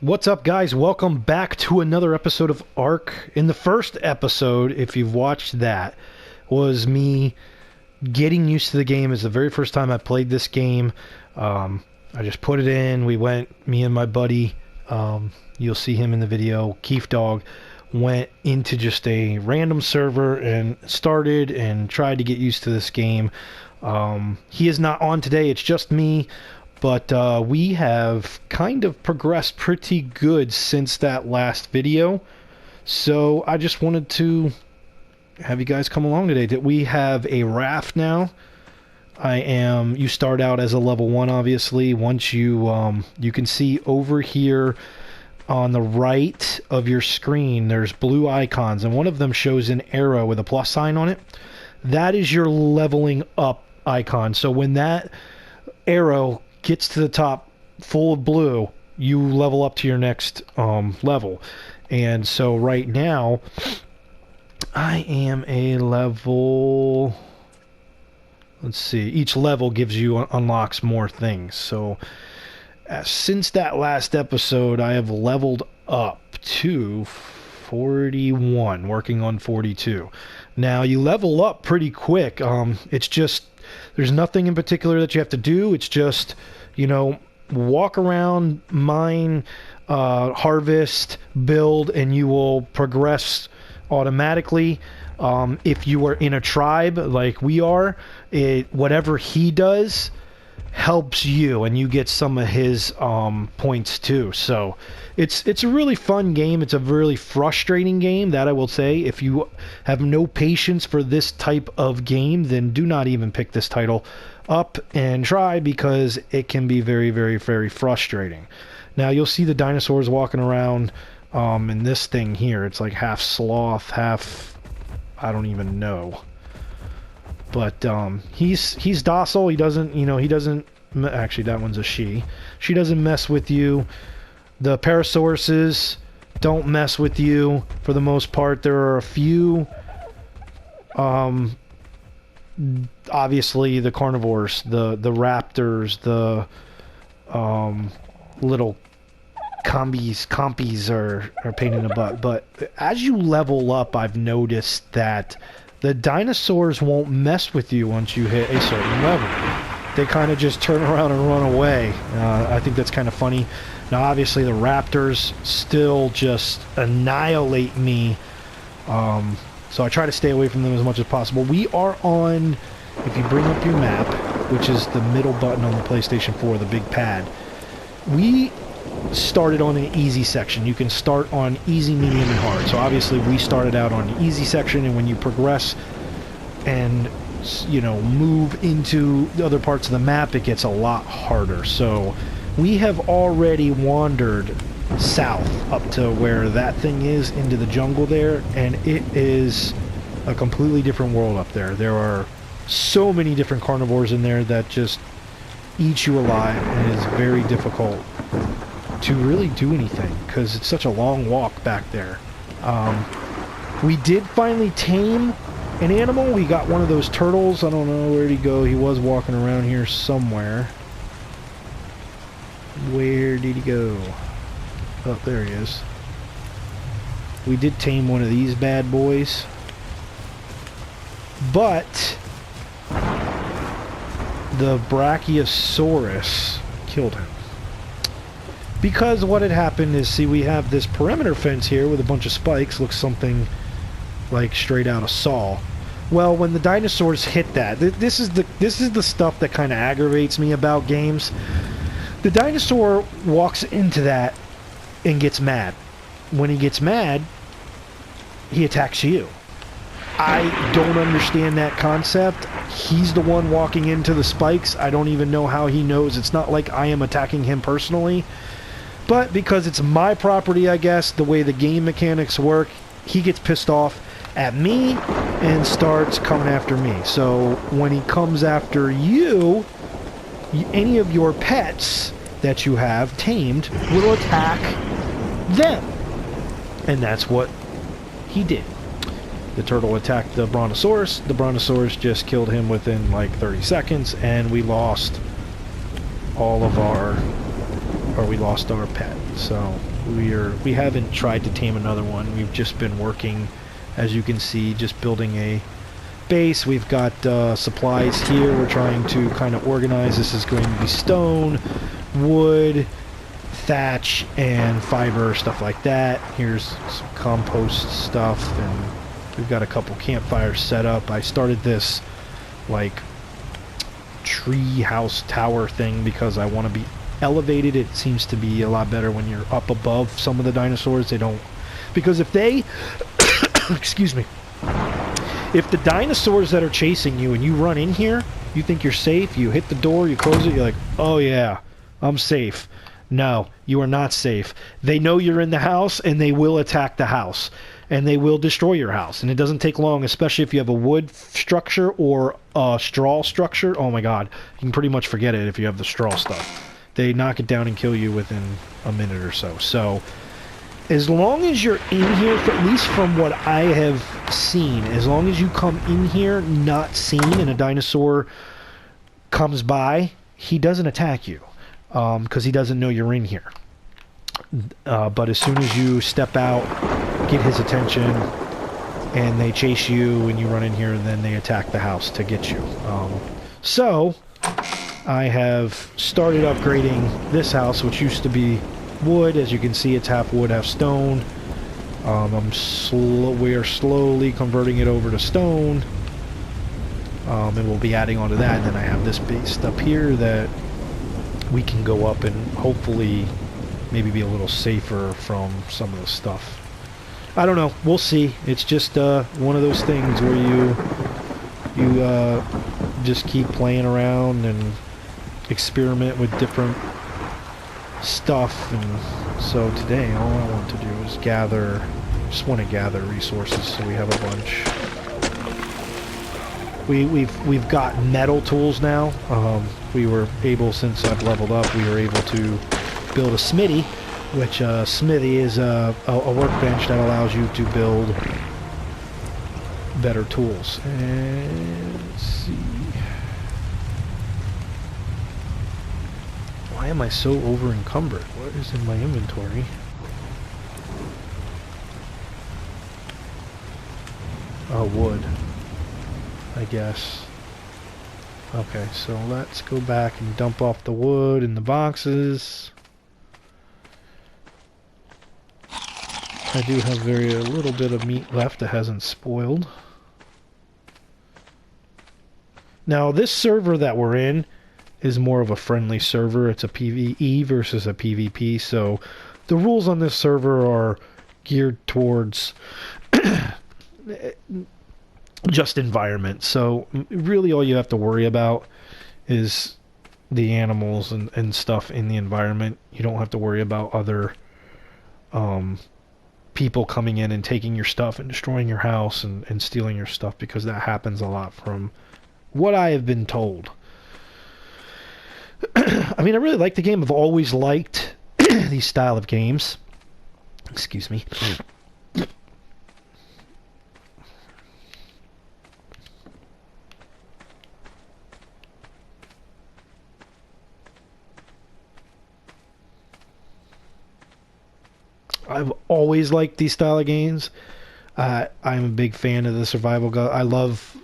What's up, guys? Welcome back to another episode of Ark. In the first episode, if you've watched that, was me getting used to the game. It's the very first time I played this game. I just put it in. We went, me and my buddy, you'll see him in the video, Keef Dog, went into just a random server and started and tried to get used to this game. He is not on today. It's just me. But we have kind of progressed pretty good since that last video. So I just wanted to have you guys come along today. That we have a raft now. You start out as a level 1, obviously. Once you can see over here on the right of your screen, there's blue icons, and one of them shows an arrow with a plus sign on it. That is your leveling up icon. So when that arrow gets to the top full of blue, you level up to your next level. And so right now I am a level, let's see, each level gives you unlocks more things. So since that last episode I have leveled up to 41, working on 42. Now you level up pretty quick. It's just, there's nothing in particular that you have to do. It's just, walk around, mine, harvest, build, and you will progress automatically. If you are in a tribe like we are, whatever he does helps you, and you get some of his points too. So it's a really fun game. It's a really frustrating game, that I will say. If you have no patience for this type of game, then do not even pick this title up and try, because it can be very, very, very frustrating. Now you'll see the dinosaurs walking around in this thing here. It's like half sloth, half, I don't even know. But he's docile. He doesn't, actually that one's a she. She doesn't mess with you. The parasauruses don't mess with you for the most part. There are a few, obviously the carnivores, the raptors, the little compies are a pain in the butt. But as you level up, I've noticed that the dinosaurs won't mess with you once you hit a certain level. They kind of just turn around and run away. I think that's kind of funny. Now, obviously, the raptors still just annihilate me. So I try to stay away from them as much as possible. We are on, if you bring up your map, which is the middle button on the PlayStation 4, the big pad, we started on an easy section. You can start on easy, medium, and hard. So obviously we started out on the easy section, and when you progress and move into the other parts of the map, it gets a lot harder. So we have already wandered south up to where that thing is, into the jungle there, and it is a completely different world up there. There are so many different carnivores in there that just eat you alive, and it is very difficult to really do anything because it's such a long walk back there. We did finally tame an animal. We got one of those turtles. I don't know where he'd go. He was walking around here somewhere. Where did he go? Oh, there he is. We did tame one of these bad boys, but the Brachiosaurus killed him. Because what had happened is, see, we have this perimeter fence here with a bunch of spikes. Looks something like straight out of Saw. Well, when the dinosaurs hit that, this is the stuff that kind of aggravates me about games. The dinosaur walks into that and gets mad. When he gets mad, he attacks you. I don't understand that concept. He's the one walking into the spikes. I don't even know how he knows. It's not like I am attacking him personally. But because it's my property, I guess, the way the game mechanics work, he gets pissed off at me and starts coming after me. So when he comes after you, any of your pets that you have tamed will attack them. And that's what he did. The turtle attacked the brontosaurus. The brontosaurus just killed him within like 30 seconds, and we lost all of our or we lost our pet. So we haven't tried to tame another one. We've just been working, as you can see, just building a base. We've got supplies here. We're trying to kind of organize. This is going to be stone, wood, thatch, and fiber, stuff like that. Here's some compost stuff, and we've got a couple campfires set up. I started this like tree house tower thing because I want to be elevated. It seems to be a lot better when you're up above some of the dinosaurs. They don't, because if they excuse me, if the dinosaurs that are chasing you and you run in here, you think you're safe, you hit the door, you close it, you're like, oh yeah, I'm safe. No, you are not safe. They know you're in the house, and they will attack the house, and they will destroy your house. And it doesn't take long, especially if you have a wood structure or a straw structure. Oh my god, you can pretty much forget it if you have the straw stuff. They knock it down and kill you within a minute or so. So as long as you're in here, at least from what I have seen, as long as you come in here not seen and a dinosaur comes by, he doesn't attack you because he doesn't know you're in here. But as soon as you step out, get his attention, and they chase you and you run in here, and then they attack the house to get you. So I have started upgrading this house, which used to be wood. As you can see, it's half wood, half stone. We are slowly converting it over to stone, and we'll be adding on to that. And then I have this base up here that we can go up and hopefully maybe be a little safer from some of the stuff. I don't know. We'll see. It's just one of those things where you just keep playing around and experiment with different stuff. And so today all I want to do is gather, just want to gather resources, so we have a bunch. We've got metal tools now. We were able, since I've leveled up, we were able to build a smithy, which smithy is a workbench that allows you to build better tools. And let's see. Why am I so over encumbered? What is in my inventory? Oh, wood, I guess. Okay, so let's go back and dump off the wood in the boxes. I do have a little bit of meat left that hasn't spoiled. Now, this server that we're in is more of a friendly server. It's a PvE versus a PvP, so the rules on this server are geared towards just environment. So really all you have to worry about is the animals and stuff in the environment. You don't have to worry about other people coming in and taking your stuff and destroying your house and stealing your stuff, because that happens a lot from what I have been told. I mean, I really like the game. I've always liked these style of games. Excuse me. I've always liked these style of games. I'm a big fan of the survival. I love,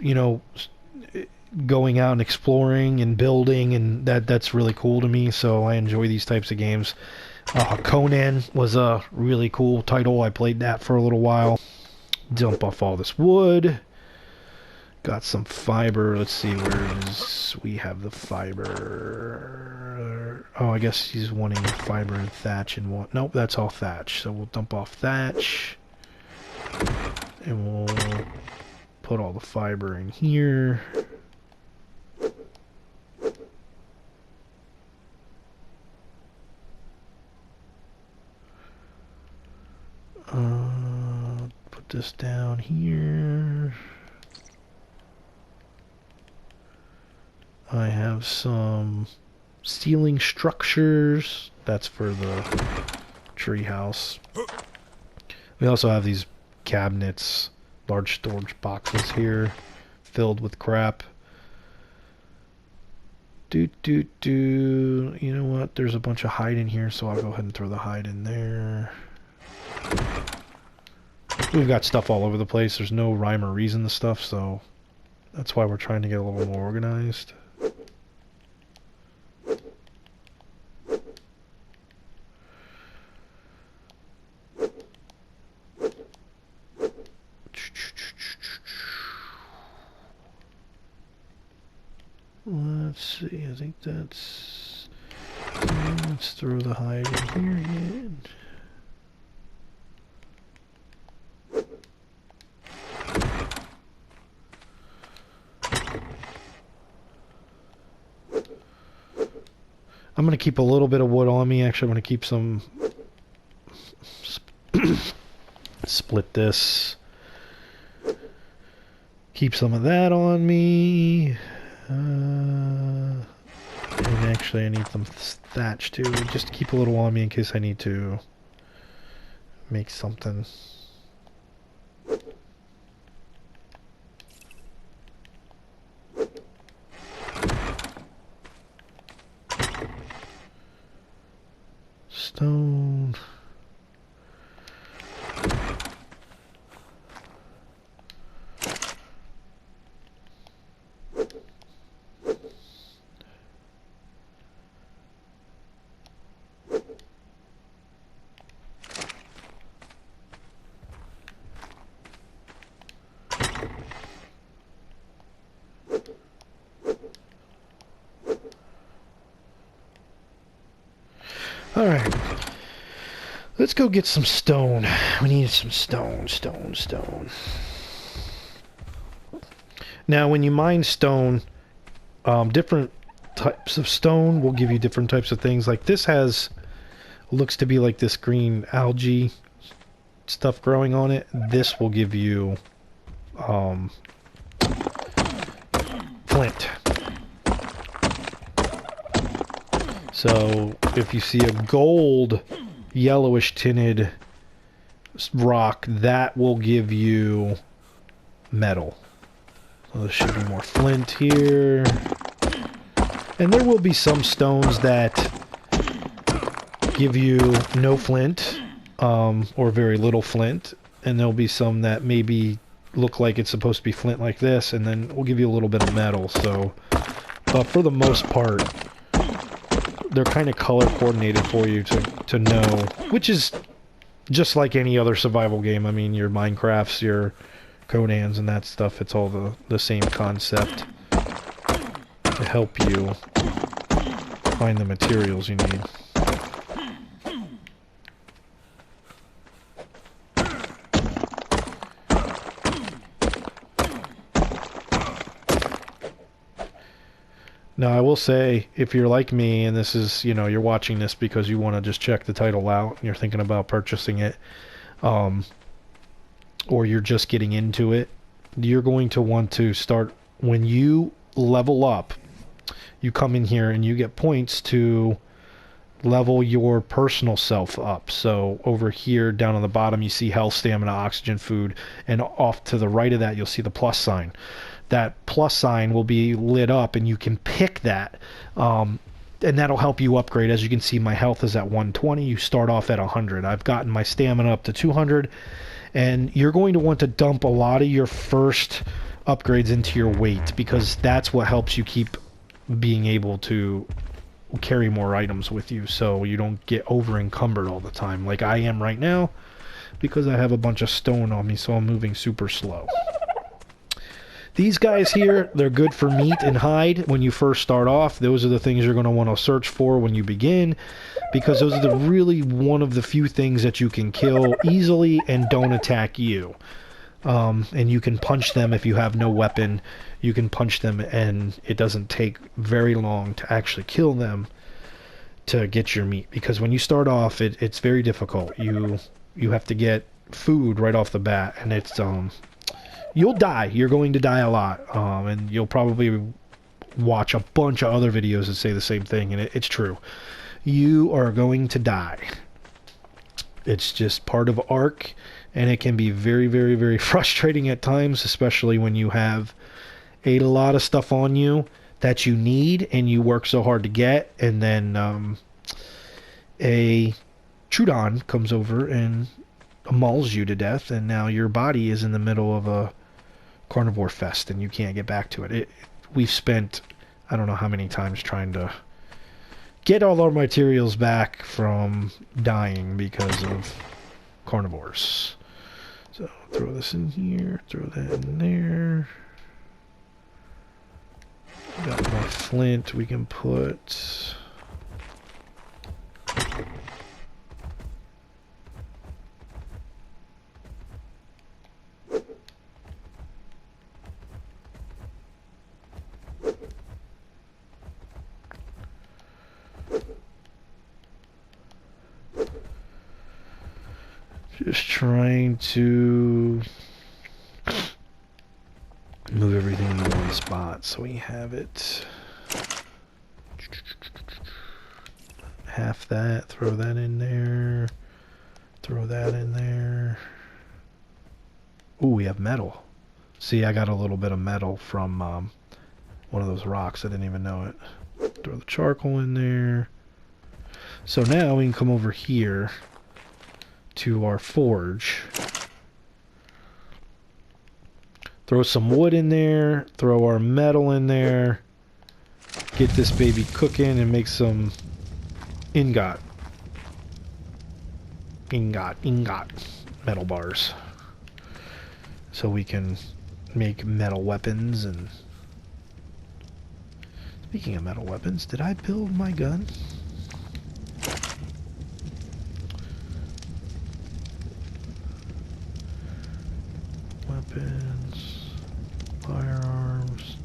going out and exploring and building, and that's really cool to me, so I enjoy these types of games. Conan was a really cool title. I played that for a little while. Dump off all this wood. Got some fiber. Let's see, we have the fiber. Oh, I guess he's wanting fiber and thatch and what? Nope, that's all thatch. So we'll dump off thatch. And we'll put all the fiber in here. Put this down here. I have some ceiling structures. That's for the tree house. We also have these cabinets, large storage boxes here, filled with crap. You know what? There's a bunch of hide in here, so I'll go ahead and throw the hide in there. We've got stuff all over the place. There's no rhyme or reason to stuff, so that's why we're trying to get a little more organized. Let's see, I think that's... Let's throw the hide in here again. I'm going to keep a little bit of wood on me. Actually, I'm going to keep some... Split this. Keep some of that on me. And actually, I need some thatch too. Just to keep a little on me in case I need to make something. Stone. Alright. Let's go get some stone. We need some stone. Now, when you mine stone, different types of stone will give you different types of things. Like this looks to be like this green algae stuff growing on it. This will give you flint. So if you see a gold yellowish tinted rock, that will give you metal. So there should be more flint here. And there will be some stones that give you no flint, or very little flint. And there'll be some that maybe look like it's supposed to be flint like this, and then we'll give you a little bit of metal. So, but for the most part, they're kind of color coordinated for you to know, which is just like any other survival game. I mean, your Minecrafts, your Conans and that stuff, it's all the same concept to help you find the materials you need. Now, I will say, if you're like me, and this is, you're watching this because you want to just check the title out, and you're thinking about purchasing it, or you're just getting into it, you're going to want to start, when you level up, you come in here and you get points to level your personal self up. So over here, down on the bottom, you see health, stamina, oxygen, food, and off to the right of that, you'll see the plus sign. That plus sign will be lit up and you can pick that, and that'll help you upgrade. As you can see, my health is at 120. You start off at 100. I've gotten my stamina up to 200, and you're going to want to dump a lot of your first upgrades into your weight, because that's what helps you keep being able to carry more items with you, so you don't get over encumbered all the time like I am right now, because I have a bunch of stone on me, so I'm moving super slow. These guys here, they're good for meat and hide when you first start off. Those are the things you're going to want to search for when you begin, because those are really one of the few things that you can kill easily and don't attack you. And you can punch them if you have no weapon. You can punch them and it doesn't take very long to actually kill them to get your meat. Because when you start off, it's very difficult. You have to get food right off the bat, and it's... You'll die. You're going to die a lot. And you'll probably watch a bunch of other videos that say the same thing, and it's true. You are going to die. It's just part of Ark, and it can be very, very, very frustrating at times, especially when you have a lot of stuff on you that you need and you work so hard to get, and then a Trudon comes over and mauls you to death, and now your body is in the middle of a Carnivore Fest and you can't get back to it. We've spent I don't know how many times trying to get all our materials back from dying because of carnivores. So throw this in here, throw that in there. Got more flint we can put. Just trying to move everything in one spot so we have it. Half that, throw that in there. Throw that in there. Ooh, we have metal. See, I got a little bit of metal from one of those rocks. I didn't even know it. Throw the charcoal in there. So now we can come over here to our forge. Throw some wood in there. Throw our metal in there. Get this baby cooking and make some ingot metal bars. So we can make metal weapons. And speaking of metal weapons, did I build my gun? Weapons, firearms.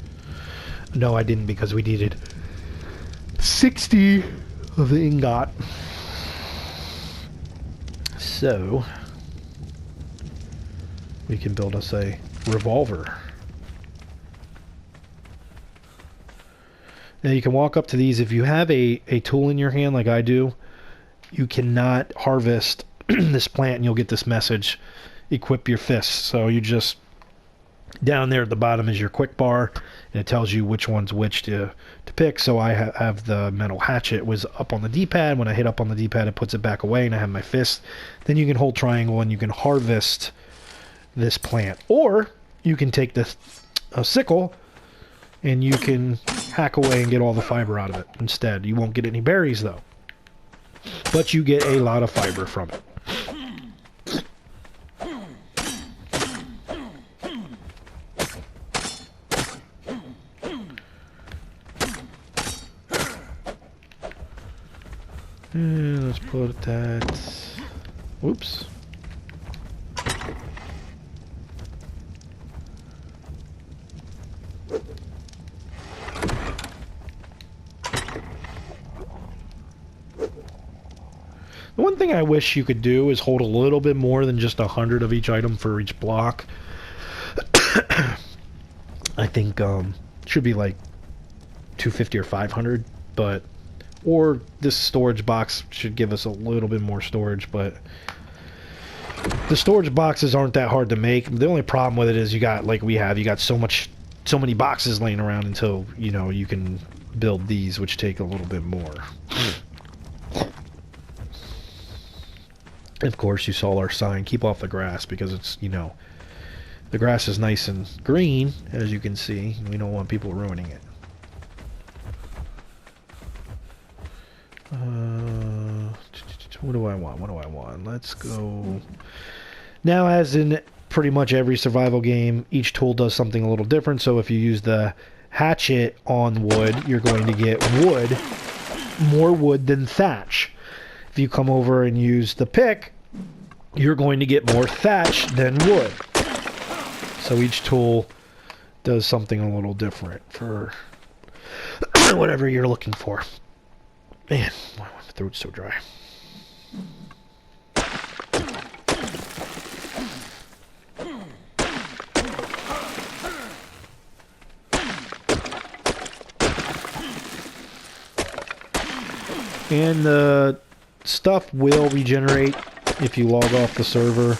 No, I didn't, because we needed 60 of the ingot. So we can build us a revolver. Now you can walk up to these. If you have a tool in your hand like I do, you cannot harvest this plant and you'll get this message, equip your fists. So you just, down there at the bottom is your quick bar, and it tells you which one's which to pick. So I have the metal hatchet. It was up on the D-pad. When I hit up on the D-pad, it puts it back away, and I have my fist. Then you can hold triangle and you can harvest this plant. Or you can take this sickle and you can hack away and get all the fiber out of it instead. You won't get any berries though, but you get a lot of fiber from it. And let's put that. Whoops. The one thing I wish you could do is hold a little bit more than just 100 of each item for each block. I think should be like 250 or 500, but or this storage box should give us a little bit more storage, but the storage boxes aren't that hard to make. The only problem with it is you got, like we have, you got so many boxes laying around until, you know, you can build these, which take a little bit more. Of course, you saw our sign, keep off the grass, because it's, you know, the grass is nice and green, as you can see. We don't want people ruining it. What do I want? What do I want? Let's go. Now, as in pretty much every survival game, each tool does something a little different. So if you use the hatchet on wood, you're going to get wood, more wood than thatch. If you come over and use the pick, you're going to get more thatch than wood. So each tool does something a little different for whatever you're looking for. Man, my throat's so dry. And the stuff will regenerate if you log off the server.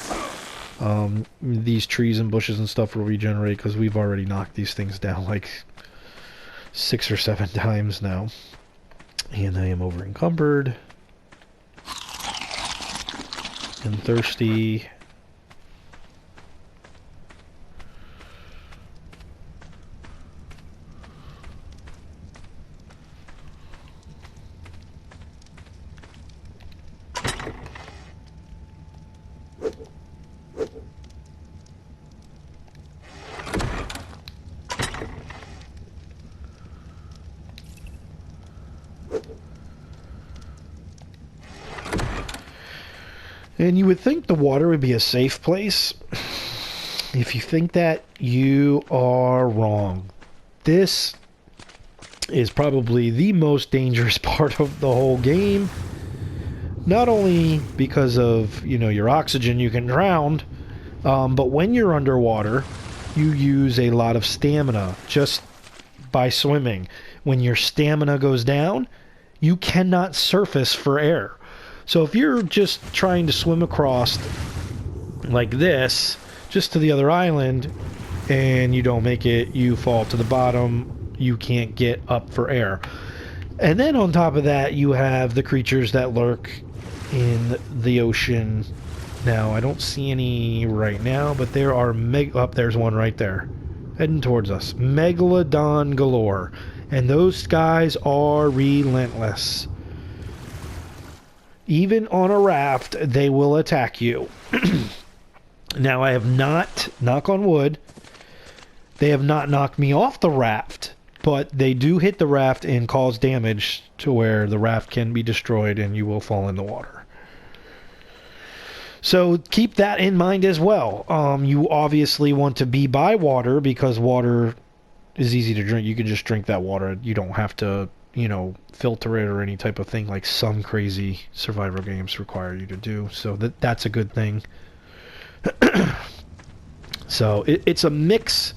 These trees and bushes and stuff will regenerate because we've already knocked these things down like 6 or 7 times now. And I am over encumbered and thirsty. And you would think the water would be a safe place. If you think that, you are wrong. This is probably the most dangerous part of the whole game. Not only because of, you know, your oxygen, you can drown, but when you're underwater, you use a lot of stamina just by swimming. When your stamina goes down, you cannot surface for air. So if you're just trying to swim across like this, just to the other island, and you don't make it, you fall to the bottom, you can't get up for air. And then on top of that, you have the creatures that lurk in the ocean. Now, I don't see any right now, but there are there's one right there, heading towards us. Megalodon galore. And those guys are relentless. Even on a raft, they will attack you. Now, I have not, knock on wood, they have not knocked me off the raft, but they do hit the raft and cause damage to where the raft can be destroyed and you will fall in the water. So keep that in mind as well. You obviously want to be by water because water is easy to drink. You can just drink that water. You don't have to, you know, filter it or any type of thing like some crazy survival games require you to do. So that's a good thing. So it's a mix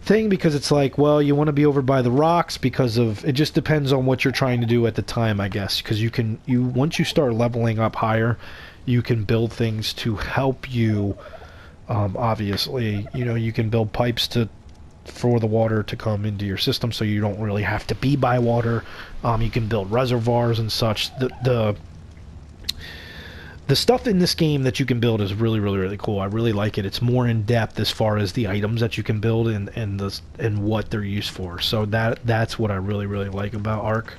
thing because it's like, well, you want to be over by the rocks because of, it just depends on what you're trying to do at the time, I guess, because once you start leveling up higher, you can build things to help you. Obviously, you know, you can build pipes for the water to come into your system, so you don't really have to be by water. You can build reservoirs and such. The stuff in this game that you can build is really, really, really cool. I really like it. It's more in depth as far as the items that you can build and what they're used for. So that's what I really, really like about Ark.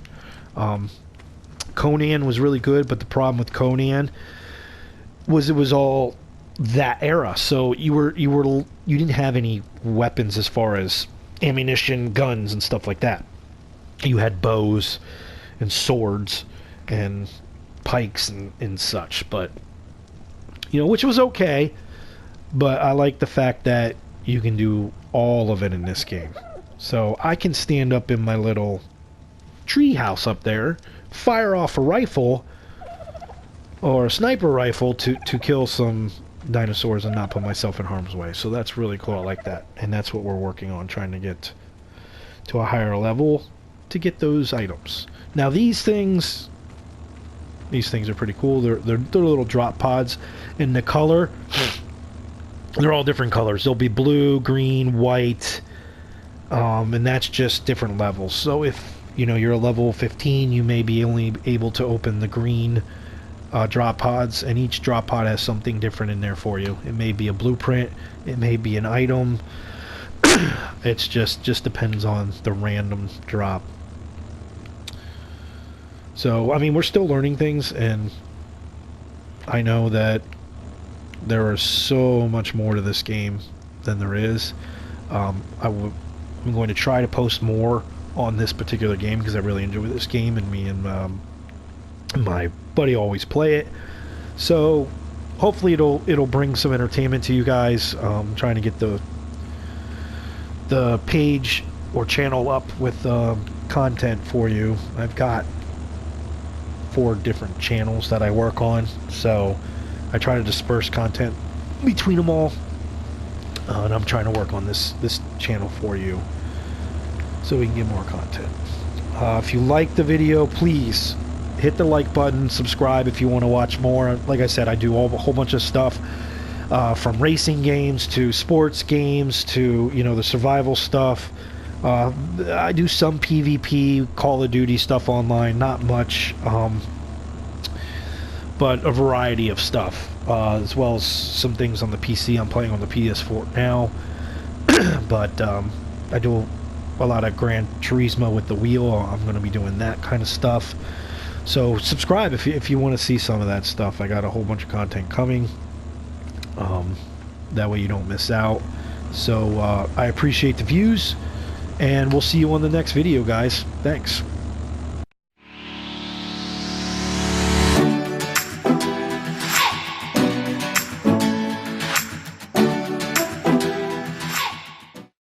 Conan was really good, but the problem with Conan was it was all that era. So you didn't have any weapons as far as ammunition, guns, and stuff like that. You had bows and swords and pikes and such, but you know, which was okay, but I like the fact that you can do all of it in this game. So I can stand up in my little tree house up there, fire off a rifle or a sniper rifle to kill some dinosaurs and not put myself in harm's way. So that's really cool. I like that, and that's what we're working on, trying to get to a higher level to get those items. Now these things are pretty cool. They're little drop pods, and the color, they're all different colors. They'll be blue, green, white, and that's just different levels. So if you know you're a level 15, you may be only able to open the green drop pods, and each drop pod has something different in there for you. It may be a blueprint, it may be an item. It's just depends on the random drop. So, I mean, we're still learning things, and I know that there is so much more to this game than there is. I'm going to try to post more on this particular game because I really enjoy this game, and me and my buddy always play it. So, hopefully it'll bring some entertainment to you guys. Trying to get the page or channel up with content for you. I've got 4 different channels that I work on, so I try to disperse content between them all, and I'm trying to work on this channel for you so we can get more content. If you like the video, please hit the like button, subscribe if you want to watch more. Like I said, I do a whole bunch of stuff, from racing games to sports games to, you know, the survival stuff. I do some PvP, Call of Duty stuff online, not much, but a variety of stuff, as well as some things on the PC. I'm playing on the PS4 now, but I do a lot of Gran Turismo with the wheel. I'm going to be doing that kind of stuff. So subscribe if you want to see some of that stuff. I got a whole bunch of content coming. That way you don't miss out. So I appreciate the views, and we'll see you on the next video, guys. Thanks.